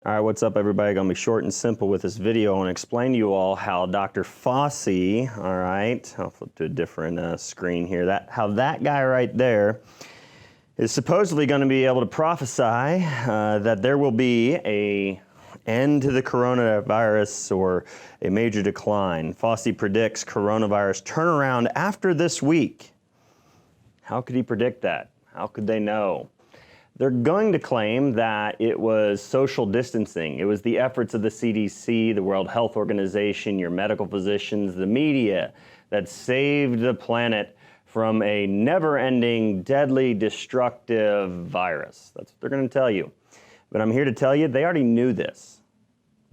All right, what's up, everybody? Gonna be short and simple with this video. I want to explain to you all how Dr. Fauci, all right, I'll flip to a different screen here, how that guy right there is supposedly going to be able to prophesy that there will be an end to the coronavirus or a major decline. Fauci predicts coronavirus turnaround after this week. How could he predict that? How could they know? They're going to claim that it was social distancing. It was the efforts of the CDC, the World Health Organization, your medical physicians, the media that saved the planet from a never-ending, deadly, destructive virus. That's what they're going to tell you. But I'm here to tell you, they already knew this.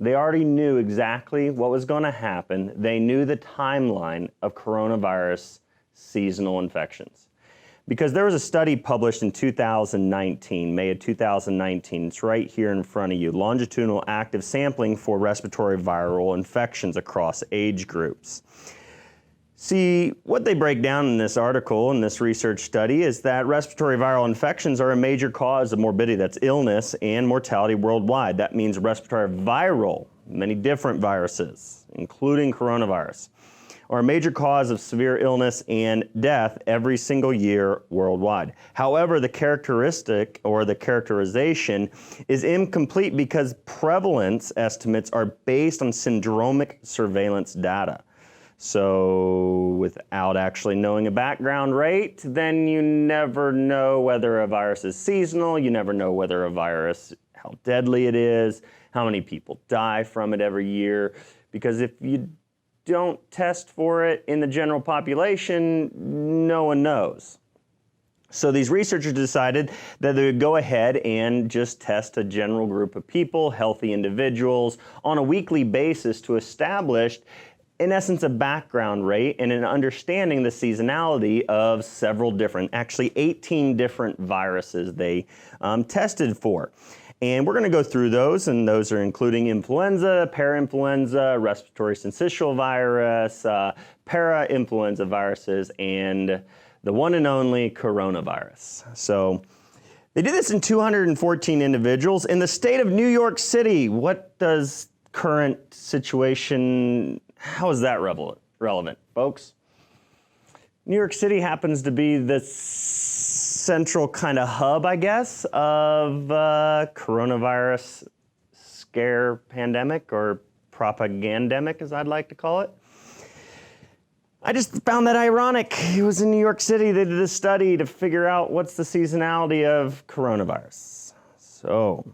They already knew exactly what was going to happen. They knew the timeline of coronavirus seasonal infections. Because there was a study published in 2019, May of 2019, it's right here in front of you, longitudinal active sampling for respiratory viral infections across age groups. See, what they break down in this article, in this research study, is that respiratory viral infections are a major cause of morbidity, that's illness and mortality worldwide. That means respiratory viral, many different viruses, including coronavirus, are a major cause of severe illness and death every single year worldwide. However, the characteristic or the characterization is incomplete because prevalence estimates are based on syndromic surveillance data. So without actually knowing a background rate, then you never know whether a virus is seasonal, you never know whether a virus, how deadly it is, how many people die from it every year, because if you don't test for it in the general population, no one knows. So these researchers decided that they would go ahead and just test a general group of people, healthy individuals, on a weekly basis to establish, in essence, a background rate and an understanding the seasonality of several different, actually 18 different viruses they tested for. And we're going to go through those, and those are including influenza, parainfluenza, respiratory syncytial virus, para-influenza viruses, and the one and only coronavirus. So they did this in 214 individuals. In the state of New York City, what does current situation, how is that relevant, folks? New York City happens to be the central kind of hub, I guess, of coronavirus scare pandemic, or propagandemic, as I'd like to call it. I just found that ironic. It was in New York City. They did a study to figure out what's the seasonality of coronavirus. So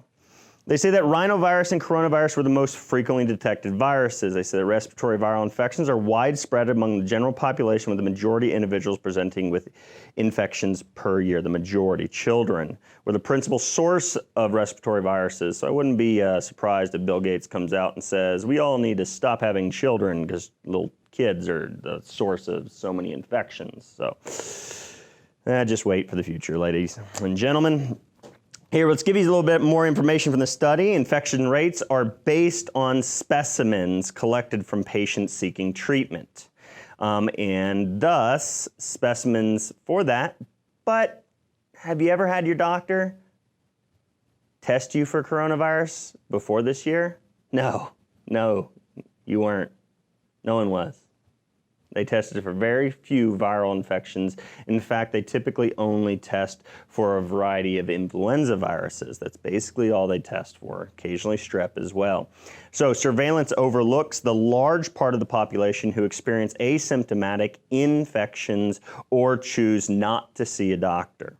they say that rhinovirus and coronavirus were the most frequently detected viruses. They say that respiratory viral infections are widespread among the general population, with the majority of individuals presenting with infections per year. The majority, children, were the principal source of respiratory viruses. So I wouldn't be surprised if Bill Gates comes out and says, we all need to stop having children because little kids are the source of so many infections. So just wait for the future, ladies and gentlemen. Here, let's give you a little bit more information from the study. Infection rates are based on specimens collected from patients seeking treatment, and thus specimens for that. But have you ever had your doctor test you for coronavirus before this year? No, you weren't. No one was. They tested for very few viral infections. In fact, they typically only test for a variety of influenza viruses. That's basically all they test for, occasionally strep as well. So surveillance overlooks the large part of the population who experience asymptomatic infections or choose not to see a doctor.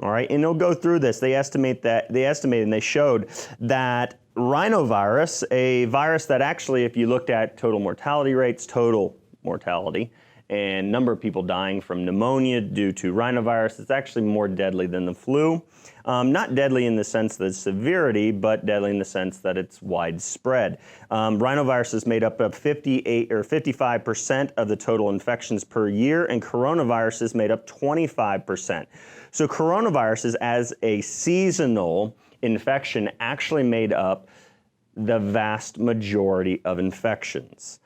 All right, and they'll go through this. They estimated and they showed that rhinovirus, a virus that actually, if you looked at total mortality rates, total mortality, and number of people dying from pneumonia due to rhinovirus, it's actually more deadly than the flu. Not deadly in the sense that it's severity, but deadly in the sense that it's widespread. Rhinovirus is made up of 58 or 55% of the total infections per year, and coronavirus is made up 25%. So coronaviruses as a seasonal infection actually made up the vast majority of infections.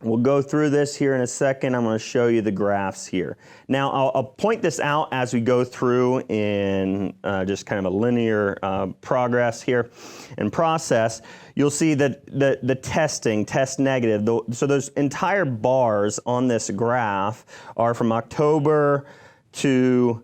We'll go through this here in a second. I'm going to show you the graphs here. Now, I'll point this out as we go through in just kind of a linear progress here and process. You'll see that the testing, test negative, so those entire bars on this graph are from October to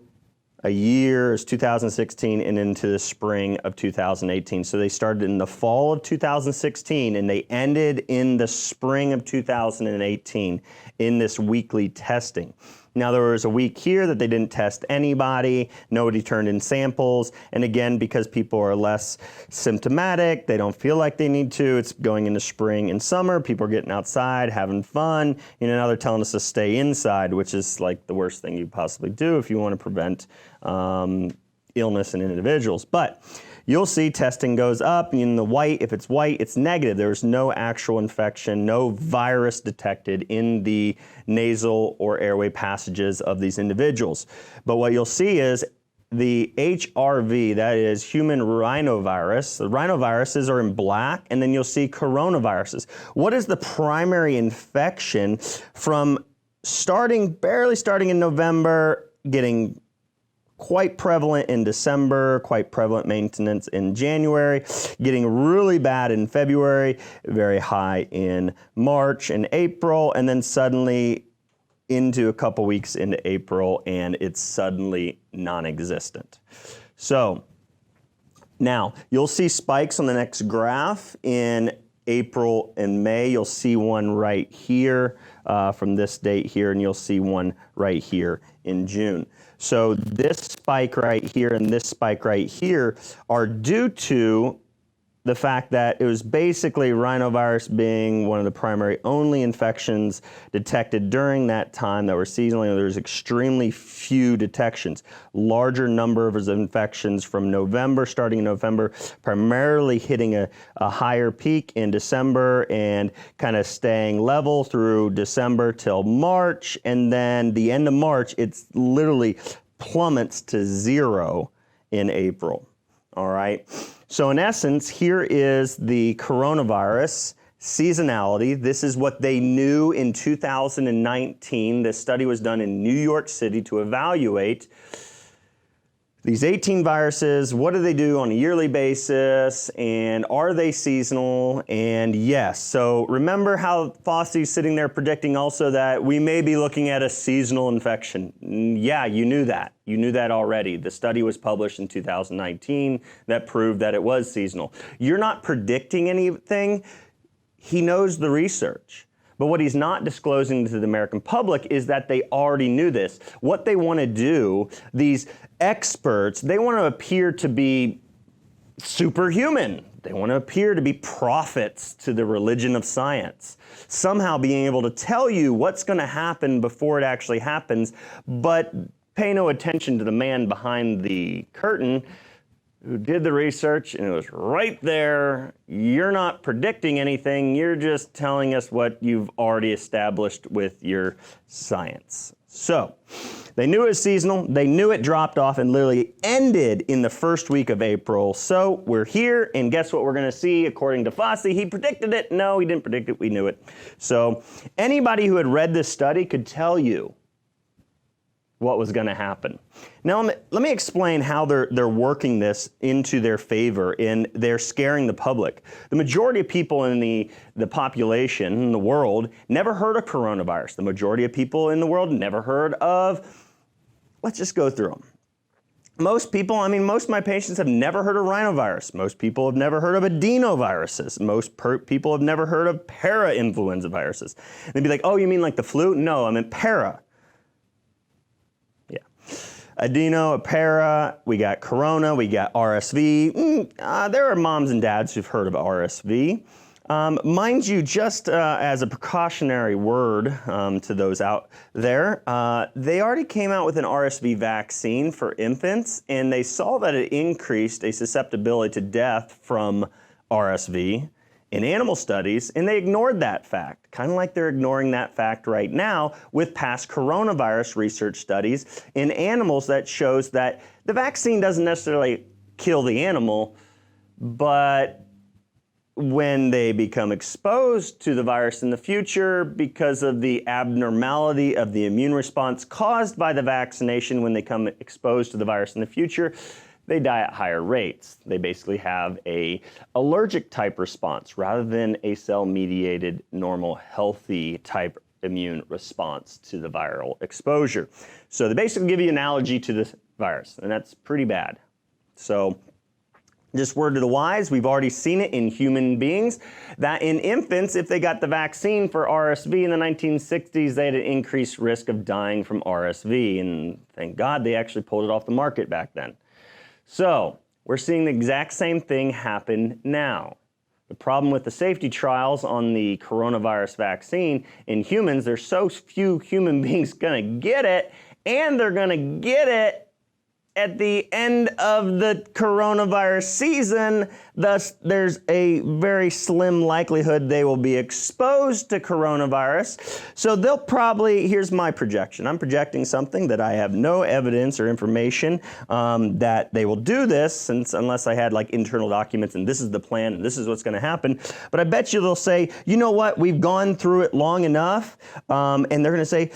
a year is 2016 and into the spring of 2018. So they started in the fall of 2016 and they ended in the spring of 2018 in this weekly testing. Now there was a week here that they didn't test anybody, nobody turned in samples, and again, because people are less symptomatic, they don't feel like they need to, it's going into spring and summer, people are getting outside, having fun, now they're telling us to stay inside, which is like the worst thing you possibly do if you want to prevent illness in individuals. But you'll see testing goes up in the white. If it's white, it's negative. There's no actual infection, no virus detected in the nasal or airway passages of these individuals. But what you'll see is the HRV, that is human rhinovirus. The rhinoviruses are in black, and then you'll see coronaviruses. What is the primary infection from barely starting in November, getting quite prevalent in December, quite prevalent maintenance in January, getting really bad in February, very high in March and April, and then suddenly into a couple weeks into April, and it's suddenly non-existent. So now you'll see spikes on the next graph in April and May. You'll see one right here from this date here, and you'll see one right here in June. So this spike right here and this spike right here are due to the fact that it was basically rhinovirus being one of the primary only infections detected during that time that were seasonally. There was extremely few detections. Larger number of infections from November, starting in November, primarily hitting a higher peak in December and kind of staying level through December till March. And then the end of March, it's literally plummets to 0 in April. All right. So in essence, here is the coronavirus seasonality. This is what they knew in 2019. This study was done in New York City to evaluate these 18 viruses. What do they do on a yearly basis? And are they seasonal? And yes. So remember how Fauci's sitting there predicting also that we may be looking at a seasonal infection. Yeah, you knew that. You knew that already. The study was published in 2019 that proved that it was seasonal. You're not predicting anything. He knows the research. But what he's not disclosing to the American public is that they already knew this. What they want to do, these experts, they want to appear to be superhuman. They want to appear to be prophets to the religion of science. Somehow being able to tell you what's going to happen before it actually happens, but pay no attention to the man behind the curtain who did the research, and it was right there. You're not predicting anything. You're just telling us what you've already established with your science. So they knew it was seasonal. They knew it dropped off and literally ended in the first week of April. So we're here, and guess what we're going to see according to Fauci? He predicted it. No, he didn't predict it. We knew it. So anybody who had read this study could tell you what was going to happen. Now, let me explain how they're working this into their favor, and they're scaring the public. The majority of people in the population in the world never heard of coronavirus. The majority of people in the world never heard of, let's just go through them. Most people, most of my patients have never heard of rhinovirus. Most people have never heard of adenoviruses. Most people have never heard of para-influenza viruses. And they'd be like, oh, you mean like the flu? No, I meant para. Adeno, para, we got corona, we got RSV. There are moms and dads who've heard of RSV. Mind you, just as a precautionary word to those out there, they already came out with an RSV vaccine for infants, and they saw that it increased a susceptibility to death from RSV in animal studies, and they ignored that fact, kind of like they're ignoring that fact right now with past coronavirus research studies in animals that shows that the vaccine doesn't necessarily kill the animal, but when they become exposed to the virus in the future because of the abnormality of the immune response caused by the vaccination, when they become exposed to the virus in the future, they die at higher rates. They basically have a allergic type response rather than a cell-mediated, normal, healthy type immune response to the viral exposure. So they basically give you an allergy to the virus, and that's pretty bad. So just word to the wise, we've already seen it in human beings, that in infants, if they got the vaccine for RSV in the 1960s, they had an increased risk of dying from RSV, and thank God they actually pulled it off the market back then. So we're seeing the exact same thing happen now. The problem with the safety trials on the coronavirus vaccine in humans, there's so few human beings gonna get it, and they're gonna get it at the end of the coronavirus season. Thus, there's a very slim likelihood they will be exposed to coronavirus. So they'll probably, here's my projection. I'm projecting something that I have no evidence or information that they will do this, since unless I had like internal documents and this is the plan and this is what's gonna happen. But I bet you they'll say, you know what, we've gone through it long enough, and they're gonna say,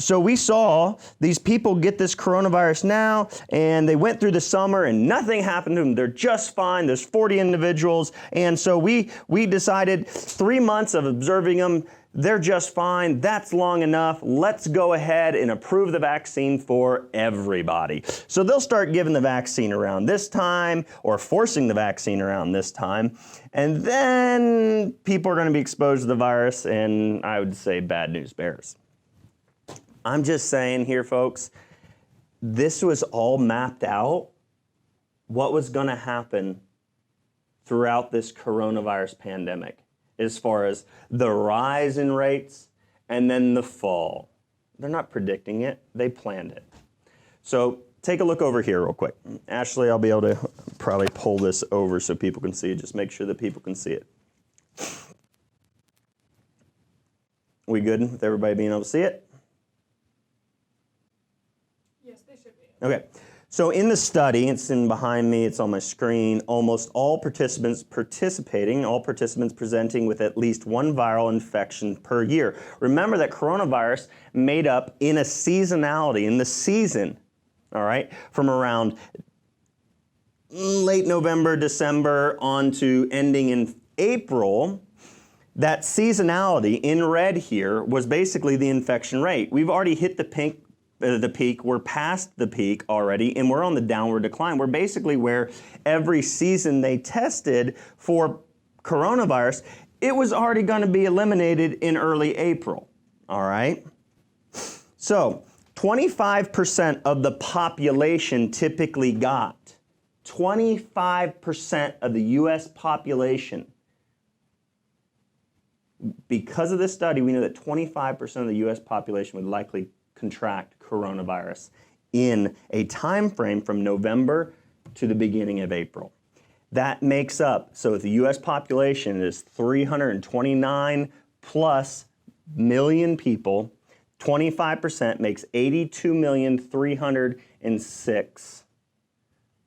so we saw these people get this coronavirus now, and they went through the summer and nothing happened to them. They're just fine. There's 40 individuals. And so we decided 3 months of observing them, they're just fine. That's long enough. Let's go ahead and approve the vaccine for everybody. So they'll start giving the vaccine around this time, or forcing the vaccine around this time. And then people are going to be exposed to the virus, and I would say bad news bears. I'm just saying here, folks, this was all mapped out, what was going to happen throughout this coronavirus pandemic, as far as the rise in rates and then the fall. They're not predicting it, they planned it. So take a look over here real quick. Ashley, I'll be able to probably pull this over so people can see it. Just make sure that people can see it. We good with everybody being able to see it? Okay, so in the study, it's in behind me, it's on my screen, almost all participants presenting with at least one viral infection per year. Remember that coronavirus made up in a seasonality, in the season, all right, from around late November, December on to ending in April. That seasonality in red here was basically the infection rate. We've already hit the peak, we're past the peak already, and we're on the downward decline. We're basically where every season they tested for coronavirus, it was already going to be eliminated in early April, all right? So 25% of the population typically got, 25% of the US population. Because of this study, we know that 25% of the US population would likely contract coronavirus in a time frame from November to the beginning of April. That makes up, so if the US population is 329 plus million people, 25% makes 82,306,000,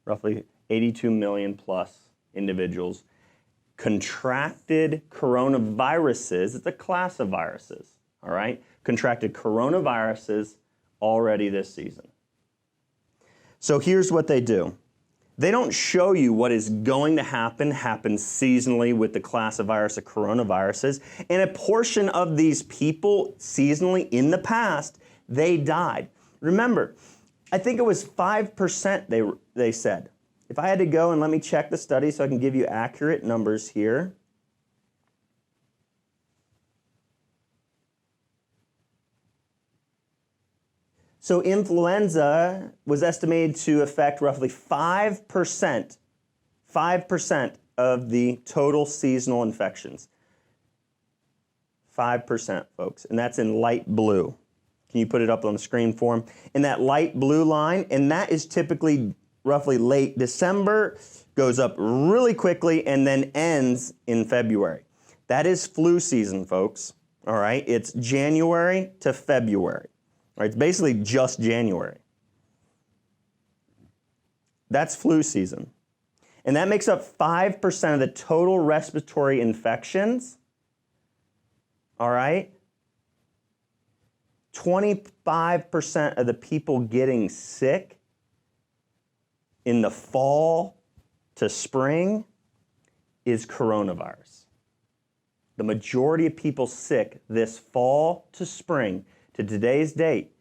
roughly 82 million plus individuals contracted coronaviruses. It's a class of viruses, all right? Contracted coronaviruses already this season. So here's what they do. They don't show you what is going to happen seasonally with the class of virus of coronaviruses. And a portion of these people seasonally in the past, they died. Remember, I think it was 5% they said. If I had to go and let me check the study so I can give you accurate numbers here. So influenza was estimated to affect roughly 5% of the total seasonal infections. 5%, folks, and that's in light blue. Can you put it up on the screen for them? In that light blue line, and that is typically roughly late December, goes up really quickly, and then ends in February. That is flu season, folks, all right? It's January to February. Right, it's basically just January. That's flu season. and that makes up 5% of the total respiratory infections, all right? 25% of the people getting sick in the fall to spring is coronavirus. The majority of people sick this fall to spring to today's date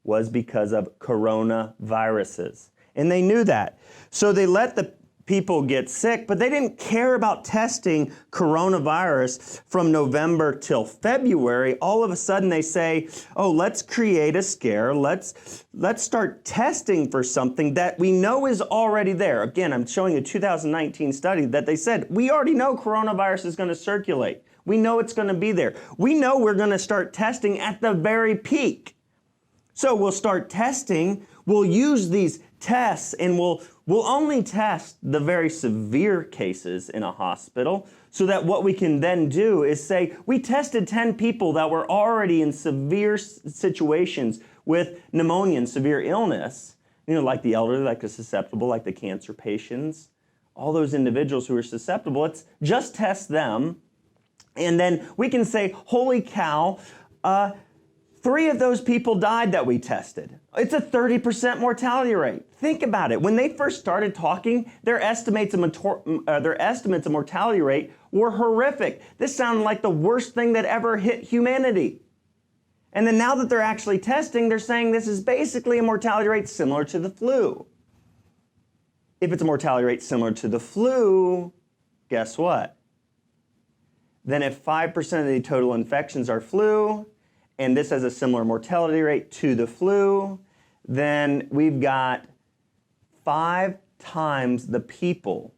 was because of coronaviruses. And they knew that. So they let the people get sick, but they didn't care about testing coronavirus from November till February. All of a sudden they say, oh, let's create a scare. Let's start testing for something that we know is already there. Again, I'm showing a 2019 study that they said, we already know coronavirus is going to circulate. We know it's going to be there. We know we're going to start testing at the very peak. So we'll start testing, we'll use these tests, and we'll only test the very severe cases in a hospital, so that what we can then do is say, we tested 10 people that were already in severe situations with pneumonia and severe illness, like the elderly, like the susceptible, like the cancer patients, all those individuals who are susceptible. Let's just test them, and then we can say, holy cow, 3 of those people died that we tested. It's a 30% mortality rate. Think about it. When they first started talking, their estimates of mortality rate were horrific. This sounded like the worst thing that ever hit humanity. And then now that they're actually testing, they're saying this is basically a mortality rate similar to the flu. If it's a mortality rate similar to the flu, guess what? Then if 5% of the total infections are flu, and this has a similar mortality rate to the flu, then we've got 5 times the people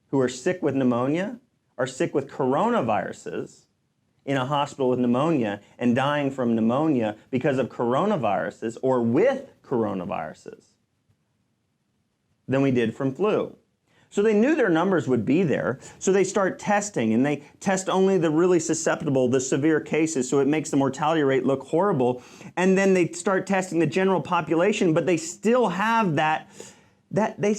who are sick with pneumonia, are sick with coronaviruses in a hospital with pneumonia and dying from pneumonia because of coronaviruses or with coronaviruses than we did from flu. So they knew their numbers would be there, so they start testing, and they test only the really susceptible, the severe cases, so it makes the mortality rate look horrible. And then they start testing the general population, but they still have that, they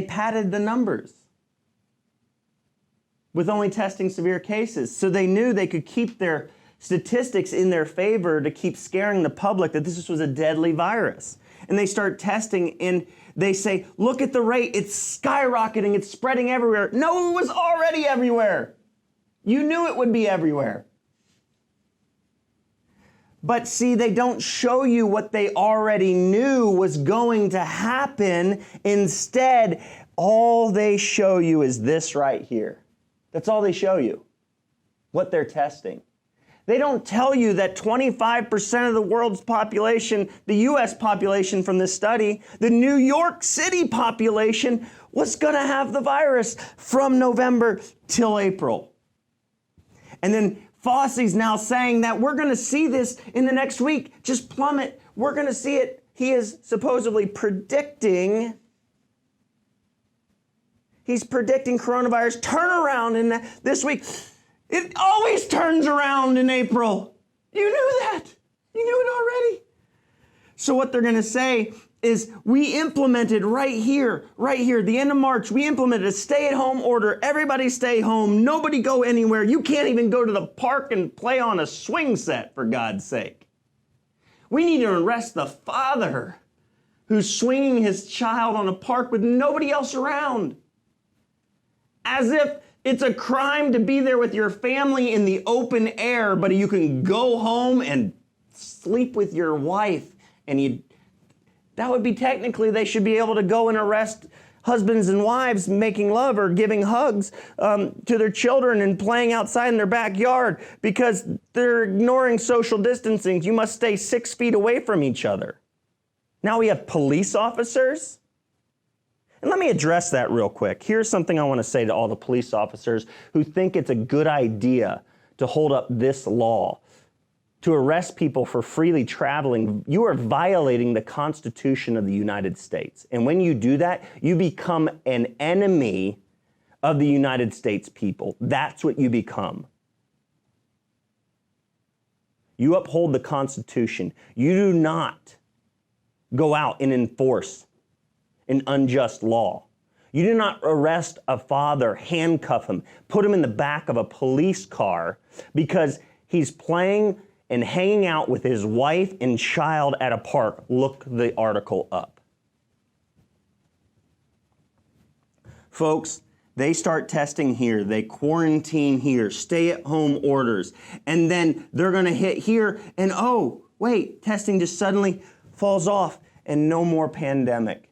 padded the numbers with only testing severe cases. So they knew they could keep their statistics in their favor to keep scaring the public that this was a deadly virus. And they start testing, and they say, look at the rate, it's skyrocketing, it's spreading everywhere. No, it was already everywhere. You knew it would be everywhere. But see, they don't show you what they already knew was going to happen. Instead, all they show you is this right here. That's all they show you, what they're testing. They don't tell you that 25% of the world's population, the US population from this study, the New York City population was going to have the virus from November till April. And then Fauci's now saying that we're going to see this in the next week just plummet. We're going to see it. He is supposedly predicting, he's predicting coronavirus turnaround in this week. It always turns around in April. You knew that. You knew it already. So what they're going to say is we implemented right here, the end of March, we implemented a stay-at-home order. Everybody stay home. Nobody go anywhere. You can't even go to the park and play on a swing set, for God's sake. We need to arrest the father who's swinging his child on a park with nobody else around. As if it's a crime to be there with your family in the open air, but you can go home and sleep with your wife. And that would be technically, they should be able to go and arrest husbands and wives making love or giving hugs to their children and playing outside in their backyard because they're ignoring social distancing. You must stay 6 feet away from each other. Now we have police officers. And let me address that real quick. Here's something I want to say to all the police officers who think it's a good idea to hold up this law, to arrest people for freely traveling. You are violating the Constitution of the United States. And when you do that, you become an enemy of the United States people. That's what you become. You uphold the Constitution. You do not go out and enforce an unjust law. You do not arrest a father, handcuff him, put him in the back of a police car because he's playing and hanging out with his wife and child at a park. Look the article up. Folks, they start testing here, they quarantine here, stay-at-home orders, and then they're going to hit here, and oh, wait, testing just suddenly falls off, and no more pandemic.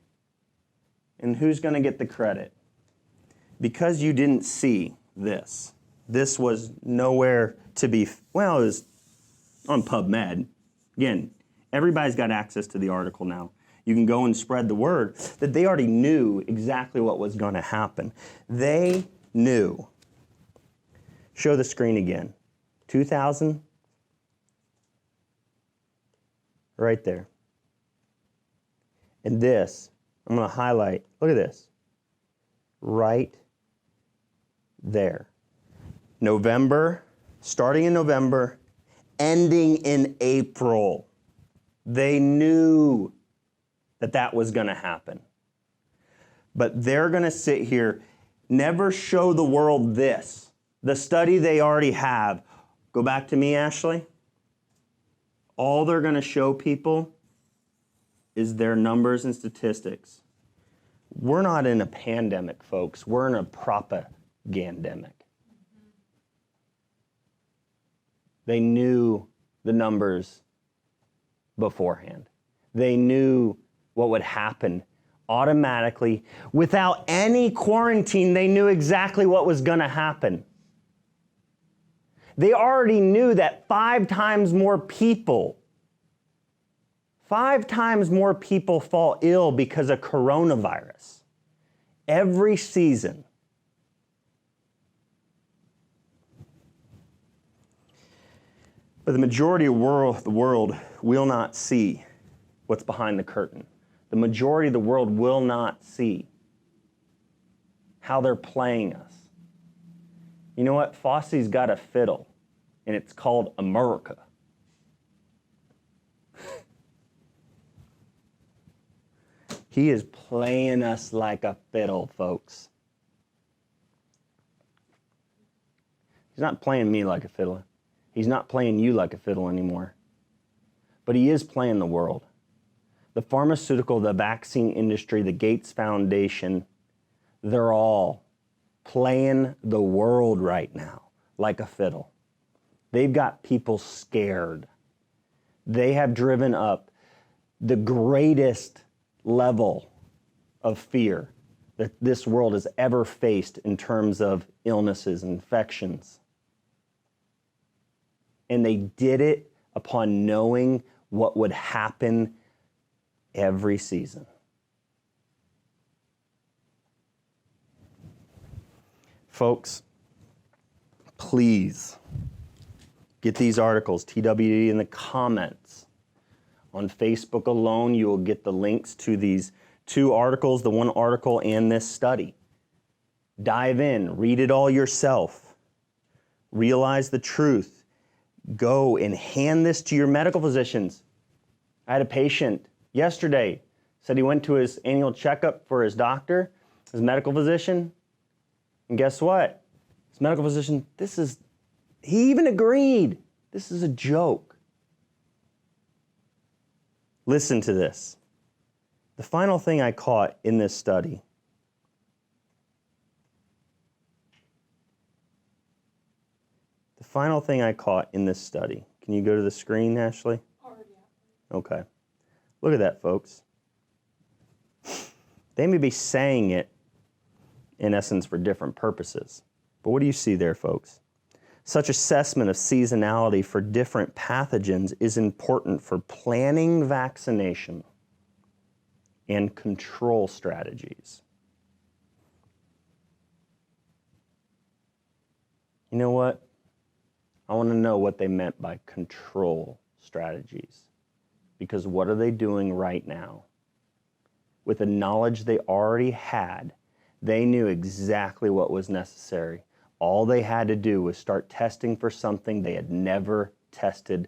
And who's going to get the credit? Because you didn't see this. This was nowhere to be, well, it was on PubMed. Again, everybody's got access to the article now. You can go and spread the word that they already knew exactly what was going to happen. They knew. Show the screen again. 2000. Right there. And this, I'm going to highlight, look at this. Right there. November, starting in November, ending in April. They knew that that was going to happen. But they're going to sit here, never show the world this. The study they already have. Go back to me, Ashley. All they're going to show people is their numbers and statistics. We're not in a pandemic, folks. We're in a propagandemic. They knew the numbers beforehand. They knew what would happen automatically. Without any quarantine, they knew exactly what was going to happen. They already knew that 5 times more people fall ill because of coronavirus every season. But the majority of the world will not see what's behind the curtain. The majority of the world will not see how they're playing us. You know what? Fauci's got a fiddle, and it's called America. He is playing us like a fiddle, folks. He's not playing me like a fiddle. He's not playing you like a fiddle anymore. But he is playing the world. The pharmaceutical, the vaccine industry, the Gates Foundation, they're all playing the world right now like a fiddle. They've got people scared. They have driven up the greatest level of fear that this world has ever faced in terms of illnesses and infections. And they did it upon knowing what would happen every season. Folks, please get these articles, TWD, in the comments. On Facebook alone, you will get the links to these 2 articles, the 1 article and this study. Dive in, read it all yourself. Realize the truth. Go and hand this to your medical physicians. I had a patient yesterday, said he went to his annual checkup for his doctor, his medical physician, and guess what? His medical physician, he even agreed, this is a joke. Listen to this. The final thing I caught in this study, can you go to the screen, Ashley? Okay. Look at that, folks. They may be saying it, in essence, for different purposes. But what do you see there, folks? Such assessment of seasonality for different pathogens is important for planning vaccination and control strategies. You know what? I want to know what they meant by control strategies. Because what are they doing right now? With the knowledge they already had, they knew exactly what was necessary. All they had to do was start testing for something they had never tested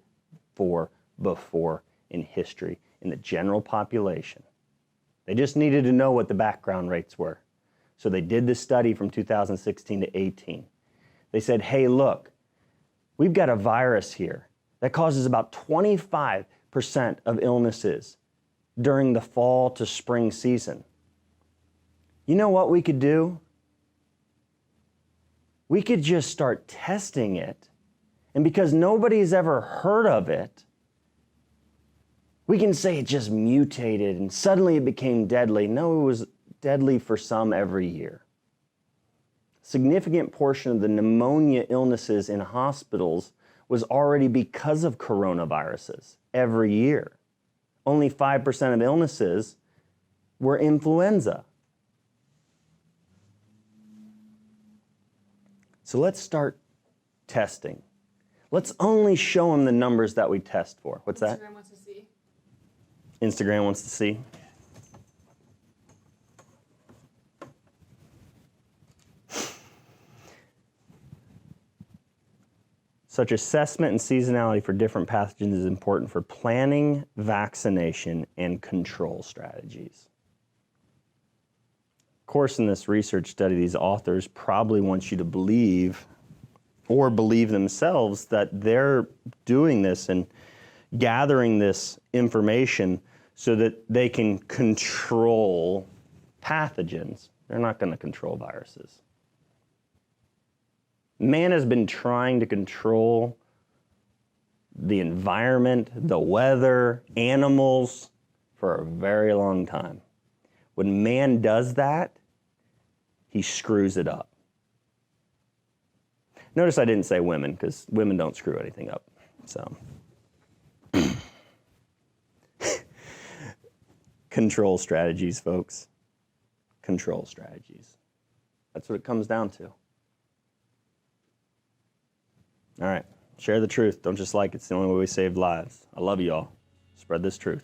for before in history, in the general population. They just needed to know what the background rates were. So they did this study from 2016 to 18. They said, hey, look, we've got a virus here that causes about 25% of illnesses during the fall to spring season. You know what we could do? We could just start testing it. And because nobody's ever heard of it, we can say it just mutated and suddenly it became deadly. No, it was deadly for some every year. A significant portion of the pneumonia illnesses in hospitals was already because of coronaviruses every year. Only 5% of illnesses were influenza. So let's start testing. Let's only show them the numbers that we test for. What's that? Instagram wants to see. Instagram wants to see. Such assessment and seasonality for different pathogens is important for planning, vaccination, and control strategies. Of course, in this research study, these authors probably want you to believe or believe themselves that they're doing this and gathering this information so that they can control pathogens. They're not going to control viruses. Man has been trying to control the environment, the weather, animals for a very long time. When man does that, he screws it up. Notice I didn't say women, because women don't screw anything up. So, control strategies, folks. Control strategies. That's what it comes down to. All right, share the truth. Don't just like it. It's the only way we save lives. I love you all. Spread this truth.